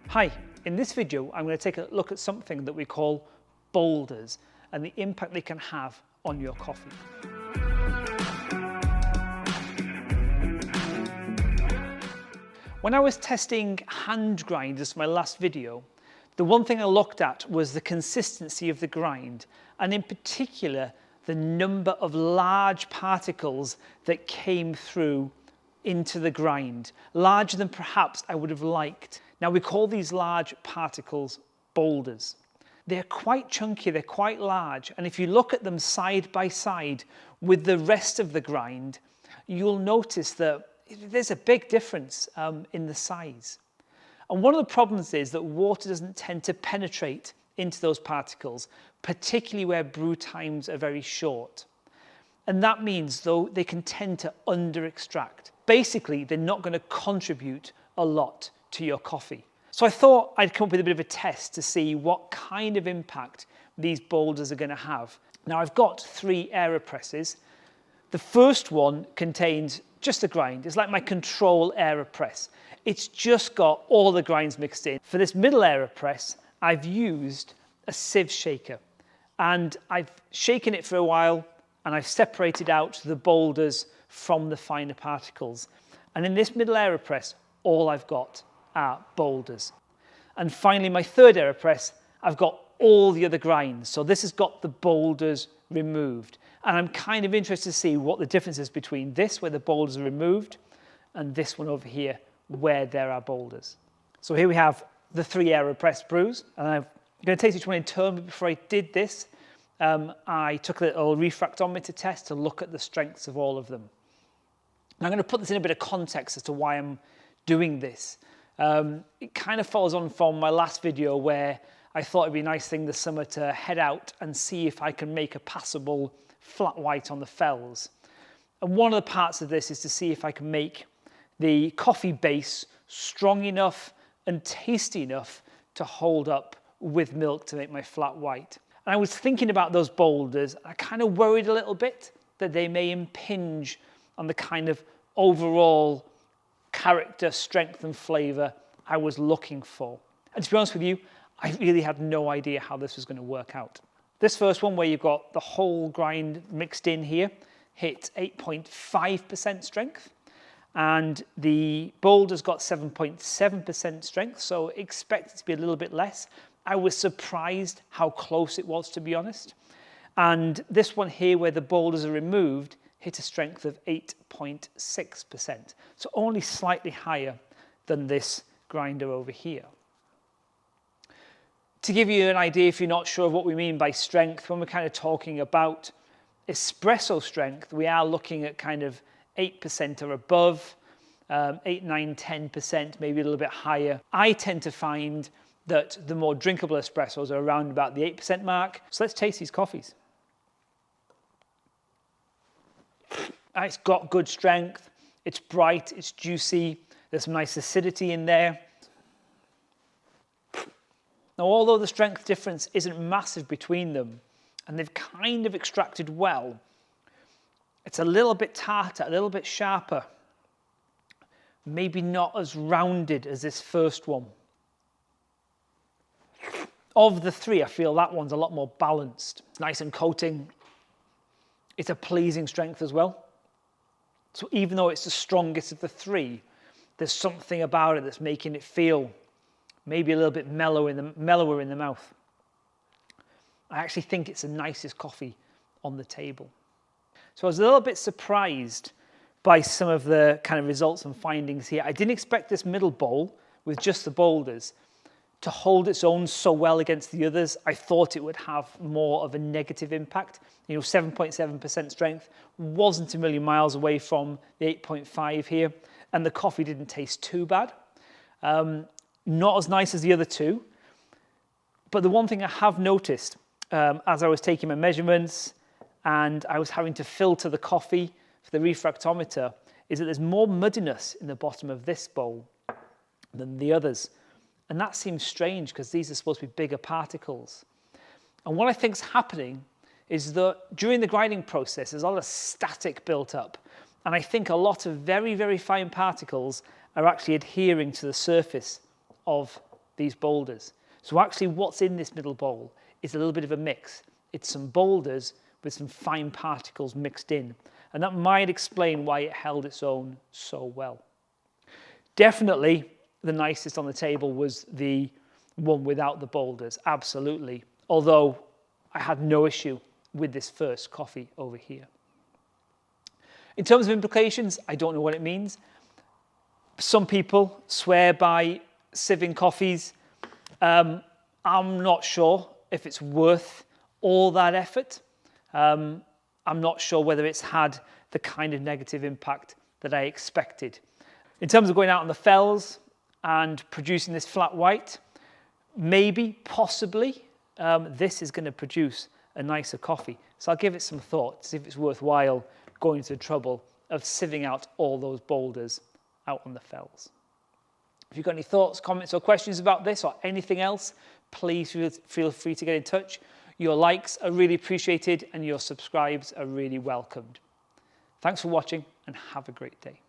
Hi, in this video I'm going to take a look at something that we call boulders and the impact they can have on your coffee. When I was testing hand grinders for my last video, the one thing I looked at was the consistency of the grind, and in particular the number of large particles that came through into the grind, larger than perhaps I would have liked. Now we call these large particles boulders. They're quite chunky, they're quite large, and if you look at them side by side with the rest of the grind, you'll notice that there's a big difference in the size. And one of the problems is that water doesn't tend to penetrate into those particles, particularly where brew times are very short. And that means, though, they can tend to under-extract. Basically, they're not going to contribute a lot to your coffee. So I thought I'd come up with a bit of a test to see what kind of impact these boulders are going to have. Now I've got 3 Aeropresses. The first one contains just the grind. It's like my control Aeropress. It's just got all the grinds mixed in. For this middle Aeropress, I've used a sieve shaker, and I've shaken it for a while and I've separated out the boulders from the finer particles. And in this middle Aeropress, all I've got are boulders. And finally, my third Aeropress, I've got all the other grinds. So this has got the boulders removed. And I'm kind of interested to see what the difference is between this, where the boulders are removed, and this one over here, where there are boulders. So here we have the 3 Aeropress brews, and I'm going to taste each one in turn. But before I did this, I took a little refractometer test to look at the strengths of all of them. And I'm going to put this in a bit of context as to why I'm doing this. It kind of follows on from my last video where I thought it'd be a nice thing this summer to head out and see if I can make a passable flat white on the fells. And one of the parts of this is to see if I can make the coffee base strong enough and tasty enough to hold up with milk to make my flat white. And I was thinking about those boulders, and I kind of worried a little bit that they may impinge on the kind of overall character, strength and flavour I was looking for. And to be honest with you, I really had no idea how this was going to work out. This first one, where you've got the whole grind mixed in here, hit 8.5% strength, and the boulder's got 7.7% strength, so expect it to be a little bit less. I was surprised how close it was, to be honest. And this one here, where the boulders are removed, hit a strength of 8.6%, so only slightly higher than this grinder over here. To give you an idea, if you're not sure of what we mean by strength, when we're kind of talking about espresso strength, we are looking at kind of 8% or above, 8, 9, 10%, maybe a little bit higher. I tend to find that the more drinkable espressos are around about the 8% mark. So let's taste these coffees. It's got good strength, it's bright, it's juicy, there's some nice acidity in there. Now, although the strength difference isn't massive between them, and they've kind of extracted well, it's a little bit tarter, a little bit sharper, maybe not as rounded as this first one. Of the 3, I feel that one's a lot more balanced. It's nice and coating. It's a pleasing strength as well. So even though it's the strongest of the 3, there's something about it that's making it feel maybe a little bit mellower in the mouth. I actually think it's the nicest coffee on the table. So I was a little bit surprised by some of the kind of results and findings here. I didn't expect this middle bowl with just the boulders to hold its own so well against the others. I thought it would have more of a negative impact. 7.7% strength wasn't a million miles away from the 8.5 here, and the coffee didn't taste too bad. Not as nice as the other 2, but the one thing I have noticed as I was taking my measurements and I was having to filter the coffee for the refractometer is that there's more muddiness in the bottom of this bowl than the others. And that seems strange because these are supposed to be bigger particles. And what I think is happening is that during the grinding process, there's a lot of static built up. And I think a lot of very, very fine particles are actually adhering to the surface of these boulders. So actually what's in this middle bowl is a little bit of a mix. It's some boulders with some fine particles mixed in, and that might explain why it held its own so well. Definitely the nicest on the table was the one without the boulders, absolutely. Although I had no issue with this first coffee over here. In terms of implications, I don't know what it means. Some people swear by sieving coffees. I'm not sure if it's worth all that effort. I'm not sure whether it's had the kind of negative impact that I expected. In terms of going out on the fells and producing this flat white, maybe, possibly, this is going to produce a nicer coffee. So I'll give it some thought to see if it's worthwhile going to the trouble of sieving out all those boulders out on the fells. If you've got any thoughts, comments or questions about this or anything else, please feel free to get in touch. Your likes are really appreciated and your subscribes are really welcomed. Thanks for watching and have a great day.